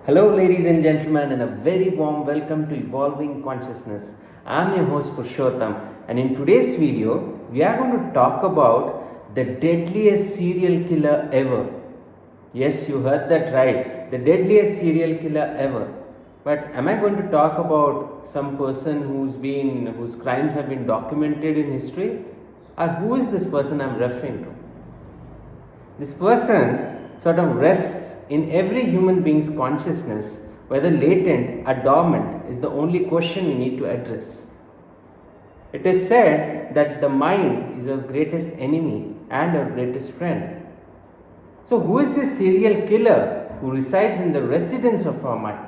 Hello, ladies and gentlemen, and a very warm welcome to Evolving Consciousness. I'm your host Purushottam, and in today's video, we are going to talk about the deadliest serial killer ever. Yes, you heard that right, the deadliest serial killer ever. But am I going to talk about some person whose crimes have been documented in history? Or who is this person I'm referring to? This person sort of rests in every human being's consciousness, whether latent or dormant is the only question we need to address. It is said that the mind is our greatest enemy and our greatest friend. So, who is this serial killer who resides in the residence of our mind?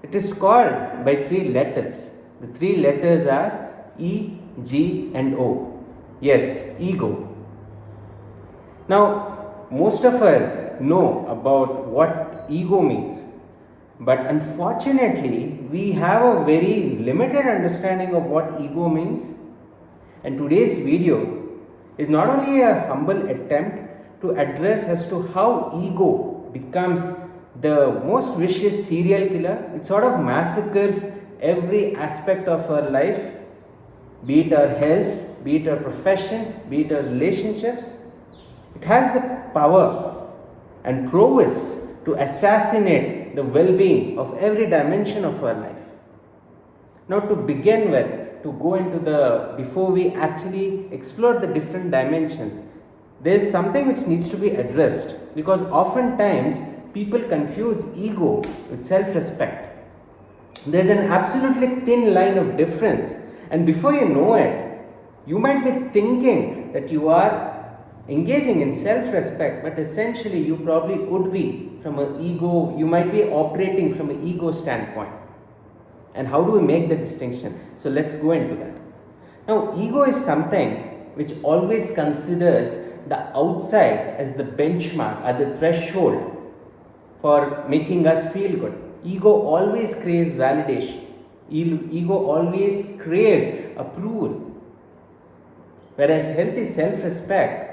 It is called by three letters. The three letters are E, G, and O. Yes, ego. Now, most of us know about what ego means, but unfortunately, we have a very limited understanding of what ego means. And today's video is not only a humble attempt to address as to how ego becomes the most vicious serial killer. It sort of massacres every aspect of our life, be it our health, be it our profession, be it our relationships. It has the power and prowess to assassinate the well-being of every dimension of our life. Now, to begin with, to go into before we actually explore the different dimensions, there is something which needs to be addressed, because oftentimes people confuse ego with self-respect. There is an absolutely thin line of difference, and before you know it, you might be thinking that you are engaging in self-respect, but essentially you probably would be from an ego, you might be operating from an ego standpoint. And how do we make the distinction? So let's go into that. Now, ego is something which always considers the outside as the benchmark or the threshold for making us feel good. Ego always craves validation. Ego always craves approval. Whereas healthy self-respect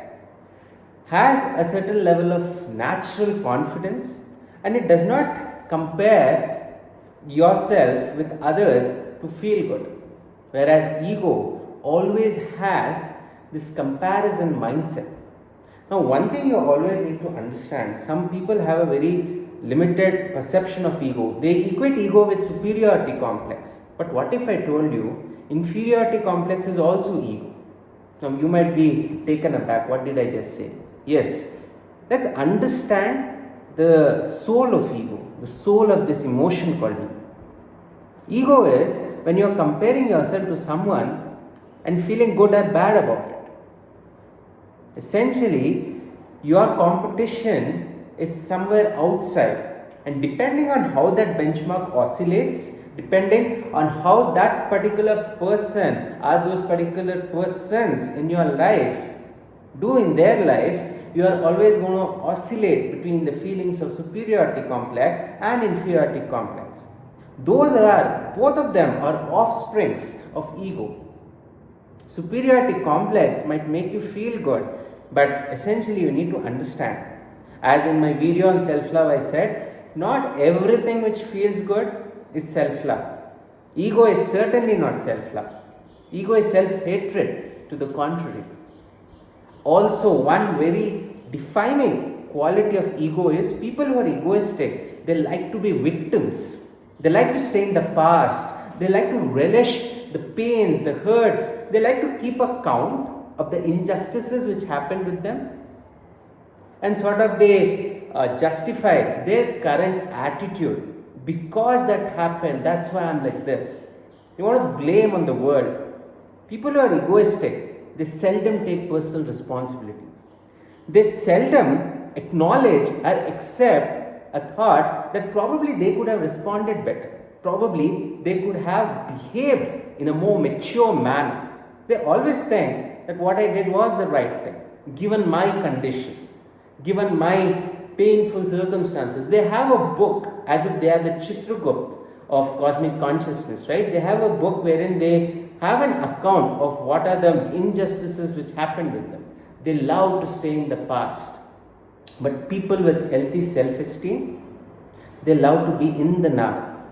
has a certain level of natural confidence, and it does not compare yourself with others to feel good. Whereas ego always has this comparison mindset. Now, one thing you always need to understand, some people have a very limited perception of ego. They equate ego with superiority complex. But what if I told you inferiority complex is also ego? Now, you might be taken aback. What did I just say? Yes, let's understand the soul of ego, the soul of this emotion called ego. Ego is when you are comparing yourself to someone and feeling good or bad about it. Essentially, your competition is somewhere outside, and depending on how that benchmark oscillates, depending on how that particular person or those particular persons in your life do in their life, you are always going to oscillate between the feelings of superiority complex and inferiority complex. Both of them are offsprings of ego. Superiority complex might make you feel good, but essentially you need to understand. As in my video on self-love, I said, not everything which feels good is self-love. Ego is certainly not self-love. Ego is self-hatred, to the contrary. Also, one very defining quality of ego is people who are egoistic, they like to be victims. They like to stay in the past. They like to relish the pains, the hurts. They like to keep a count of the injustices which happened with them, and sort of they justify their current attitude. Because that happened, that's why I'm like this. They want to blame on the world. People who are egoistic, they seldom take personal responsibility. They seldom acknowledge or accept a thought that probably they could have responded better. Probably they could have behaved in a more mature manner. They always think that what I did was the right thing, given my conditions, given my painful circumstances. They have a book as if they are the Chitragupt of cosmic consciousness, right? They have a book wherein they have an account of what are the injustices which happened with them. They love to stay in the past. But people with healthy self-esteem, They love to be in the now.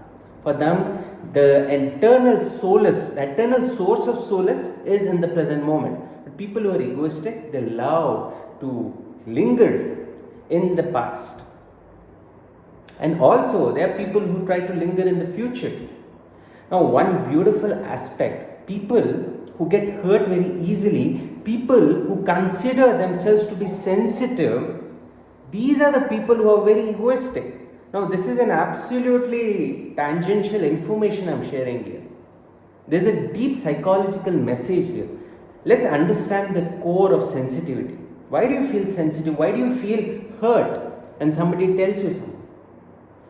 For them, the eternal solace, the eternal source of solace is in the present moment. But people who are egoistic, they love to linger in the past. And also, there are people who try to linger in the future. Now, one beautiful aspect, people who get hurt very easily, people who consider themselves to be sensitive, these are the people who are very egoistic. Now, this is an absolutely tangential information I'm sharing here. There's a deep psychological message here. Let's understand the core of sensitivity. Why do you feel sensitive? Why do you feel hurt when somebody tells you something?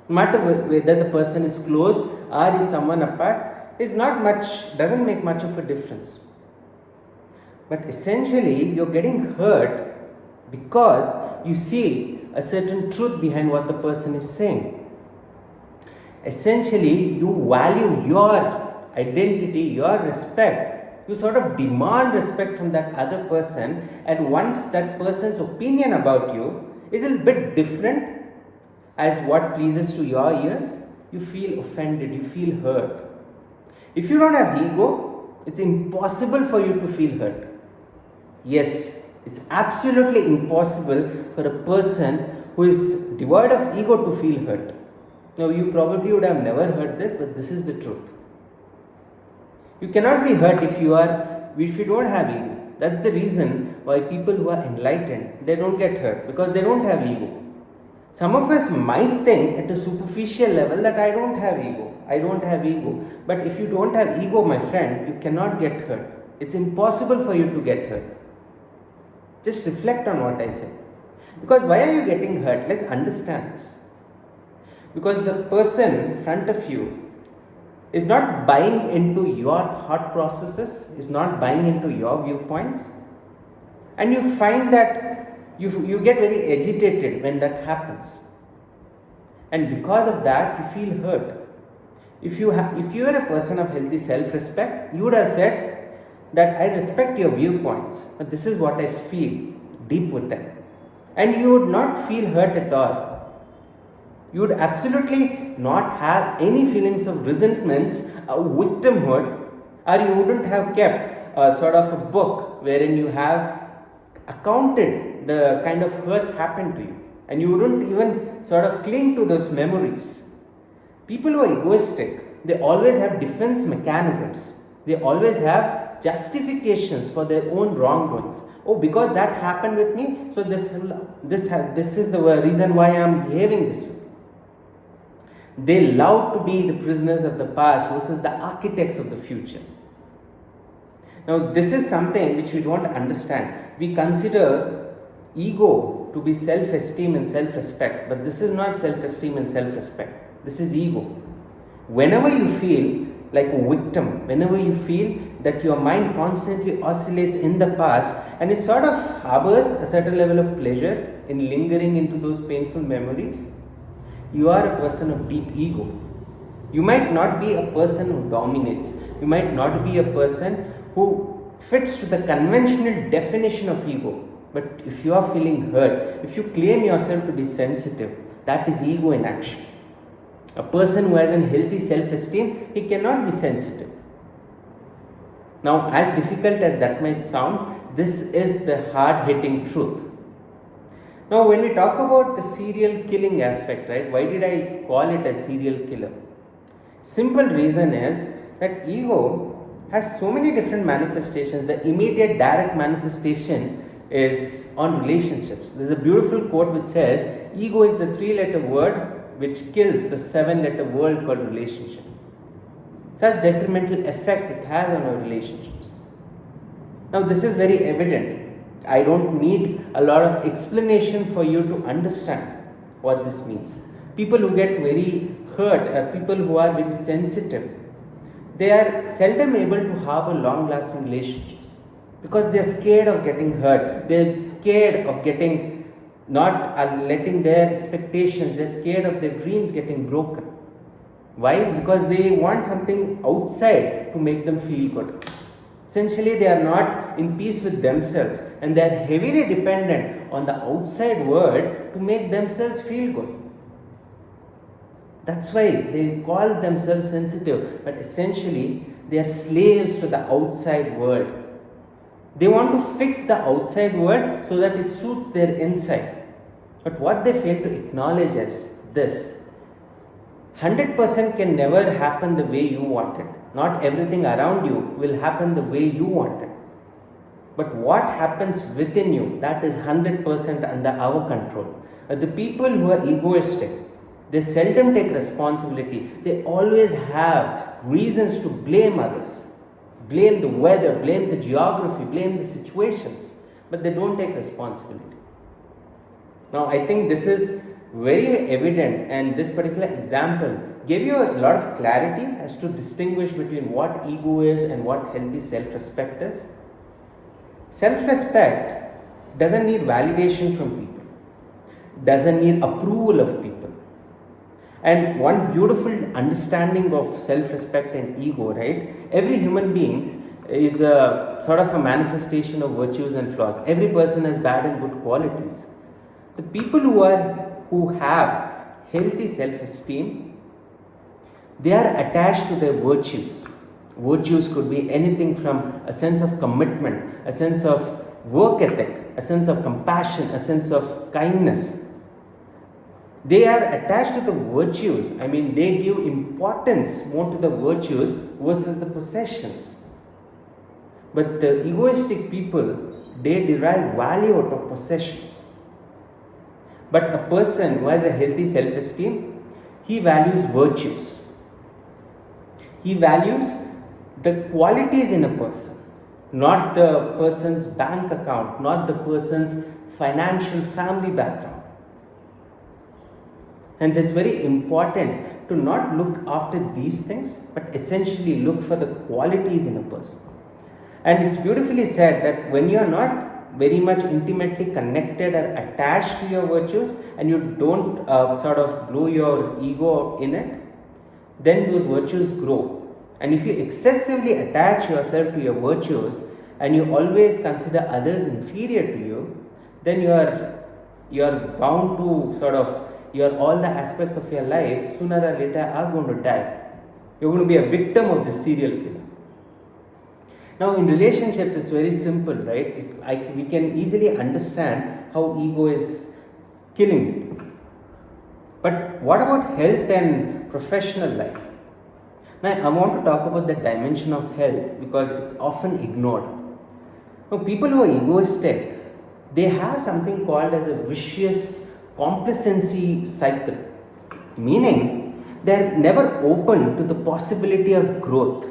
No matter whether the person is close or is someone apart, doesn't make much of a difference. But essentially, you're getting hurt because you see a certain truth behind what the person is saying. Essentially, you value your identity, your respect. You sort of demand respect from that other person, and once that person's opinion about you is a little bit different as what pleases to your ears, you feel offended, you feel hurt. If you don't have ego, it's impossible for you to feel hurt. Yes, it's absolutely impossible for a person who is devoid of ego to feel hurt. Now, you probably would have never heard this, but this is the truth. You cannot be hurt if you don't have ego. That's the reason why people who are enlightened, they don't get hurt, because they don't have ego. Some of us might think at a superficial level that I don't have ego. But if you don't have ego, my friend, you cannot get hurt. It's impossible for you to get hurt. Just reflect on what I said. Because why are you getting hurt? Let's understand this. Because the person in front of you is not buying into your thought processes, is not buying into your viewpoints, and you find that you get very agitated when that happens, and because of that you feel hurt. If you are a person of healthy self-respect, you would have said that I respect your viewpoints, but this is what I feel deep within, and you would not feel hurt at all. You would absolutely not have any feelings of resentments, victimhood, or you wouldn't have kept a sort of a book wherein you have accounted the kind of hurts happened to you, and you wouldn't even sort of cling to those memories. People who are egoistic, they always have defense mechanisms. They always have justifications for their own wrongdoings. Oh, because that happened with me, so this is the reason why I am behaving this way. They love to be the prisoners of the past versus the architects of the future. Now, this is something which we don't understand. We consider ego to be self-esteem and self-respect, but this is not self-esteem and self-respect. This is ego. Whenever you feel like a victim, whenever you feel that your mind constantly oscillates in the past and it sort of harbors a certain level of pleasure in lingering into those painful memories, you are a person of deep ego. You might not be a person who dominates. You might not be a person who fits to the conventional definition of ego. But if you are feeling hurt, if you claim yourself to be sensitive, that is ego in action. A person who has a healthy self-esteem, he cannot be sensitive. Now, as difficult as that might sound, this is the hard-hitting truth. Now, when we talk about the serial killing aspect, right, why did I call it a serial killer? Simple reason is that ego has so many different manifestations. The immediate direct manifestation is on relationships. There's a beautiful quote which says, ego is the 3-letter word which kills the 7-letter word called relationship. Such detrimental effect it has on our relationships. Now, this is very evident. I don't need a lot of explanation for you to understand what this means. People who get very hurt are people who are very sensitive. They are seldom able to harbor long-lasting relationships because they are scared of getting hurt. They are scared of letting their expectations, they are scared of their dreams getting broken. Why? Because they want something outside to make them feel good. Essentially, they are not in peace with themselves and they are heavily dependent on the outside world to make themselves feel good. That's why they call themselves sensitive, but essentially they are slaves to the outside world. They want to fix the outside world so that it suits their inside. But what they fail to acknowledge is this: 100% can never happen the way you want it. Not everything around you will happen the way you want it. But what happens within you, that is 100% under our control. The people who are egoistic, they seldom take responsibility. They always have reasons to blame others, blame the weather, blame the geography, blame the situations, but they don't take responsibility. Now, I think this is very evident, and this particular example gave you a lot of clarity as to distinguish between what ego is and what healthy self-respect is. Self-respect doesn't need validation from people, doesn't need approval of people. And one beautiful understanding of self-respect and ego, right? Every human being is a sort of a manifestation of virtues and flaws. Every person has bad and good qualities. The people who have healthy self-esteem, they are attached to their virtues. Virtues could be anything from a sense of commitment, a sense of work ethic, a sense of compassion, a sense of kindness. They are attached to the virtues. I mean, they give importance more to the virtues versus the possessions. But the egoistic people, they derive value out of possessions. But a person who has a healthy self-esteem, he values virtues. He values the qualities in a person, not the person's bank account, not the person's financial family background. Hence, it's very important to not look after these things, but essentially look for the qualities in a person. And it's beautifully said that when you are not very much intimately connected or attached to your virtues, and you don't sort of blow your ego in it, then those virtues grow. And if you excessively attach yourself to your virtues and you always consider others inferior to you, then you are bound to sort of all the aspects of your life sooner or later are going to die. You're going to be a victim of this serial killer. Now, in relationships, it's very simple, right? We can easily understand how ego is killing you. But what about health and professional life? Now, I want to talk about the dimension of health because it's often ignored. Now, people who are egoistic, they have something called as a vicious complacency cycle, meaning they're never open to the possibility of growth.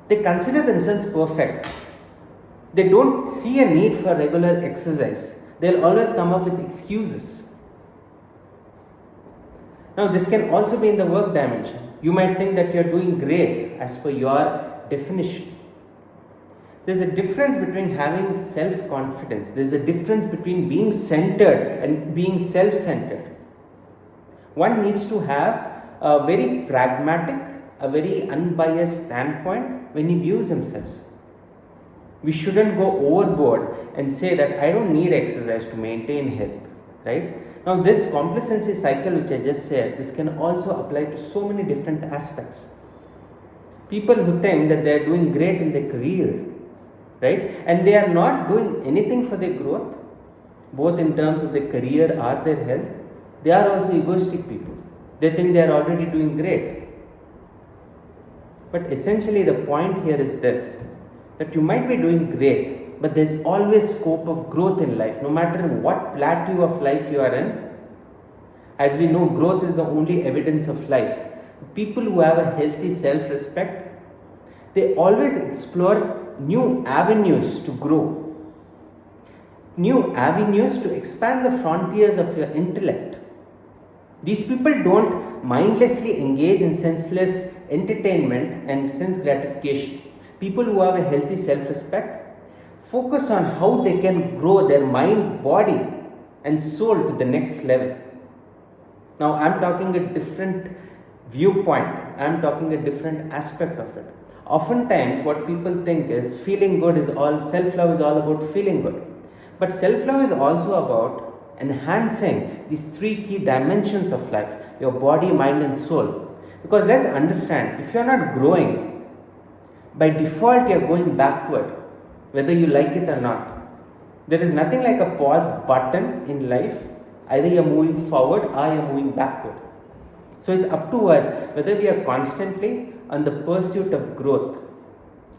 They consider themselves perfect. They don't see a need for regular exercise. They'll always come up with excuses. Now, this can also be in the work dimension. You might think that you're doing great as per your definition. There's a difference between having self-confidence. There's a difference between being centered and being self-centered. One needs to have a very pragmatic, a very unbiased standpoint when he views himself. We shouldn't go overboard and say that I don't need exercise to maintain health, right? Now, this complacency cycle which I just said, this can also apply to so many different aspects. People who think that they are doing great in their career, right? And they are not doing anything for their growth, both in terms of their career or their health. They are also egoistic people. They think they are already doing great. But essentially the point here is this, that you might be doing great, but there's always scope of growth in life, no matter what plateau of life you are in. As we know, growth is the only evidence of life. People who have a healthy self-respect, they always explore new avenues to grow, new avenues to expand the frontiers of your intellect. These people don't mindlessly engage in senseless entertainment and sense gratification. People who have a healthy self-respect focus on how they can grow their mind, body, and soul to the next level. Now, I'm talking a different viewpoint, I'm talking a different aspect of it. Oftentimes, what people think is feeling good is all, self-love is all about feeling good. But self-love is also about enhancing these three key dimensions of life: your body, mind, and soul. Because let's understand, if you're not growing, by default you're going backward, whether you like it or not. There is nothing like a pause button in life. Either you're moving forward or you're moving backward. So it's up to us whether we are constantly on the pursuit of growth.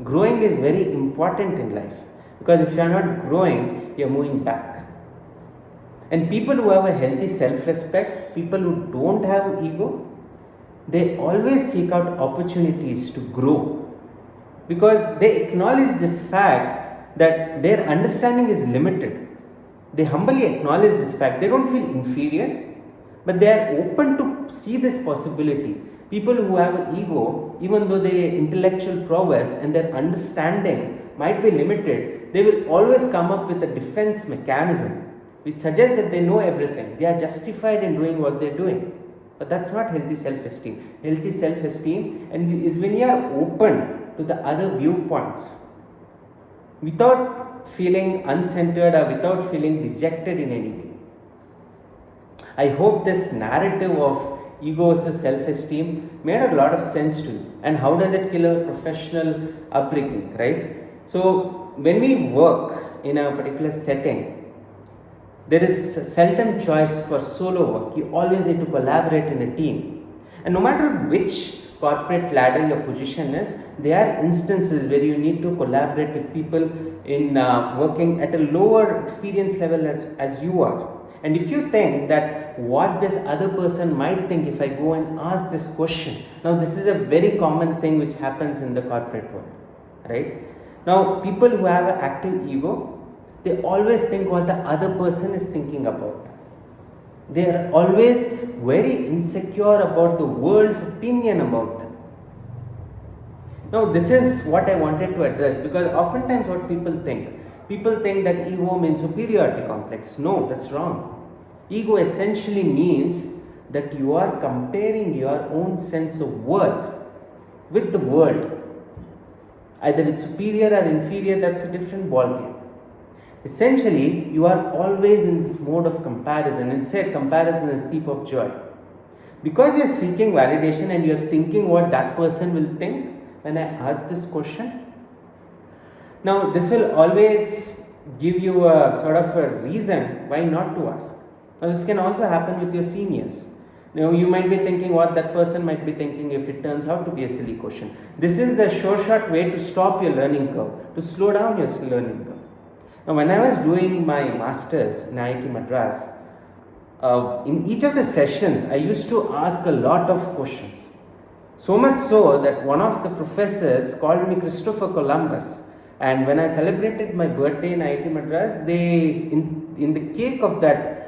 Growing is very important in life, because if you are not growing, you're moving back. And people who have a healthy self-respect, people who don't have ego, they always seek out opportunities to grow, because they acknowledge this fact that their understanding is limited. They humbly acknowledge this fact. They don't feel inferior, but they are open to see this possibility. People who have an ego, even though their intellectual prowess and their understanding might be limited, they will always come up with a defense mechanism which suggests that they know everything. They are justified in doing what they are doing. But that's not healthy self-esteem. Healthy self-esteem is when you are open to the other viewpoints without feeling uncentered or without feeling dejected in any way. I hope this narrative of ego versus self-esteem made a lot of sense to you. And how does it kill a professional upbringing, right? So when we work in a particular setting, there is seldom choice for solo work. You always need to collaborate in a team. And no matter which corporate ladder your position is, there are instances where you need to collaborate with people in working at a lower experience level as you are. And if you think that what this other person might think if I go and ask this question, now this is a very common thing which happens in the corporate world, right? Now people who have an active ego, they always think what the other person is thinking about them. They are always very insecure about the world's opinion about them. Now this is what I wanted to address, because oftentimes what people think that ego means superiority complex. No, that's wrong. Ego essentially means that you are comparing your own sense of worth with the world. Either it's superior or inferior, that's a different ballgame. Essentially, you are always in this mode of comparison. Instead, comparison is thief of joy. Because you are seeking validation and you are thinking what that person will think when I ask this question. Now, this will always give you a sort of a reason why not to ask. Now, this can also happen with your seniors. You might be thinking what that person might be thinking if it turns out to be a silly question. This is the short way to stop your learning curve, to slow down your learning curve. Now, when I was doing my masters in IIT Madras, in each of the sessions, I used to ask a lot of questions. So much so that one of the professors called me Christopher Columbus. And when I celebrated my birthday in IIT Madras, they, in the cake of that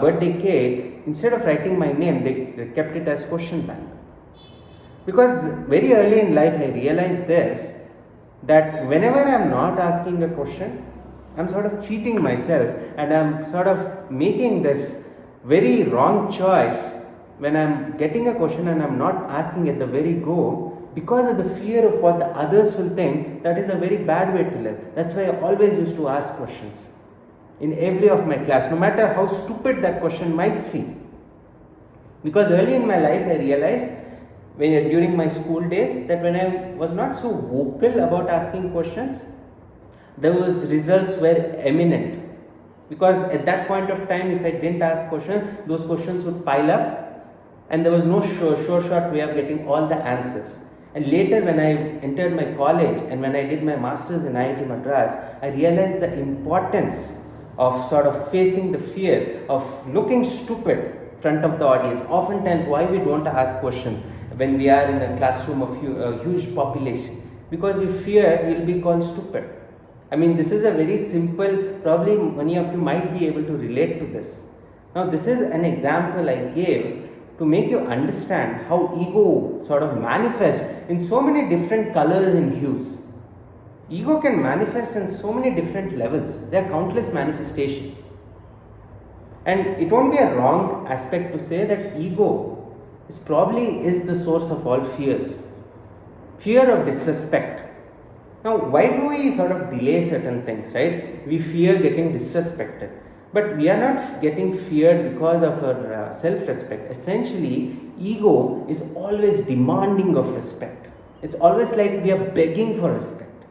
birthday cake, instead of writing my name, they kept it as question bank. Because very early in life, I realized this, that whenever I am not asking a question, I'm sort of cheating myself and I'm sort of making this very wrong choice when I'm getting a question and I'm not asking at the very go, because of the fear of what the others will think. That is a very bad way to live. That's why I always used to ask questions in every of my class, no matter how stupid that question might seem. Because early in my life, I realized during my school days that when I was not so vocal about asking questions, those results were eminent. Because at that point of time, if I didn't ask questions, those questions would pile up and there was no sure shot way of getting all the answers. And later when I entered my college and when I did my masters in IIT Madras, I realized the importance of sort of facing the fear of looking stupid in front of the audience. Oftentimes why we don't ask questions when we are in a classroom of a huge population, because we fear we'll be called stupid. I mean, this is a very simple, probably many of you might be able to relate to this. Now, this is an example I gave to make you understand how ego sort of manifests in so many different colors and hues. Ego can manifest in so many different levels. There are countless manifestations. And it won't be a wrong aspect to say that ego is the source of all fears. Fear of disrespect. Now, why do we sort of delay certain things, right? We fear getting disrespected. But we are not getting feared because of our self-respect. Essentially, ego is always demanding of respect. It's always like we are begging for respect.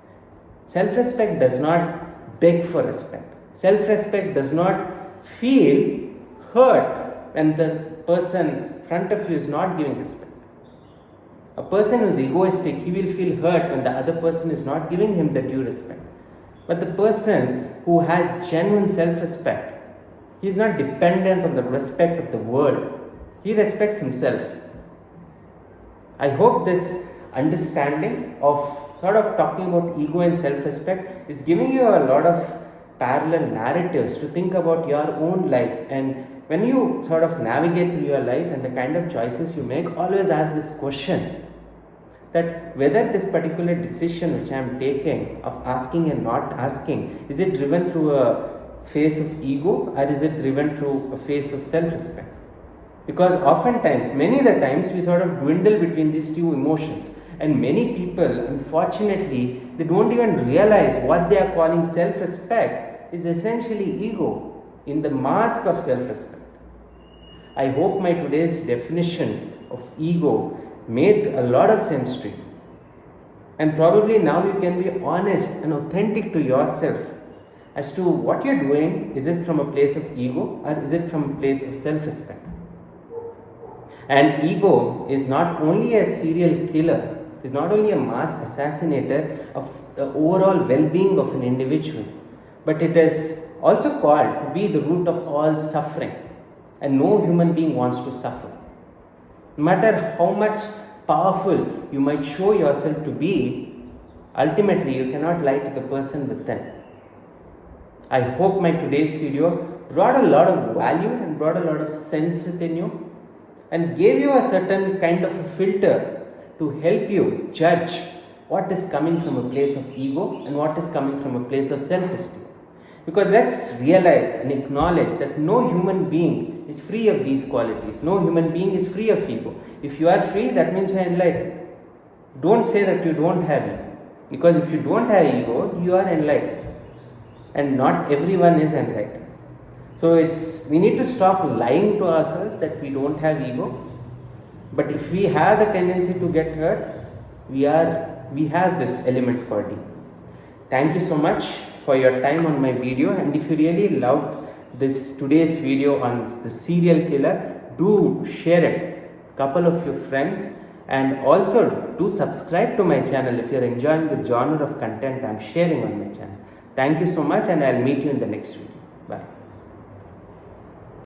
Self-respect does not beg for respect. Self-respect does not feel hurt when the person in front of you is not giving respect. A person who is egoistic, he will feel hurt when the other person is not giving him the due respect. But the person who has genuine self-respect, he is not dependent on the respect of the world. He respects himself. I hope this understanding of sort of talking about ego and self-respect is giving you a lot of parallel narratives to think about your own life. And when you sort of navigate through your life and the kind of choices you make, always ask this question, that whether this particular decision which I am taking of asking and not asking, is it driven through a phase of ego or is it driven through a phase of self-respect? Because oftentimes, many of the times, we sort of dwindle between these two emotions, and many people, unfortunately, they don't even realize what they are calling self-respect is essentially ego in the mask of self-respect. I hope my today's definition of ego made a lot of sense to you, and probably now you can be honest and authentic to yourself as to what you're doing. Is it from a place of ego or is it from a place of self-respect? And ego is not only a serial killer, is not only a mass assassinator of the overall well-being of an individual, but it is also called to be the root of all suffering, and no human being wants to suffer. No matter how much powerful you might show yourself to be, ultimately you cannot lie to the person within. I hope my today's video brought a lot of value and brought a lot of sense within you, and gave you a certain kind of a filter to help you judge what is coming from a place of ego and what is coming from a place of self-esteem. Because let's realize and acknowledge that no human being is free of these qualities. No human being is free of ego. If you are free, that means you are enlightened. Don't say that you don't have ego, because if you don't have ego, you are enlightened, and not everyone is enlightened. So we need to stop lying to ourselves that we don't have ego. But if we have the tendency to get hurt, we have this element called ego. Thank you so much for your time on my video, and if you really loved today's video on the serial killer, do share it couple of your friends, and also do subscribe to my channel if you're enjoying the genre of content I'm sharing on my channel. Thank you so much, and I'll meet you in the next video.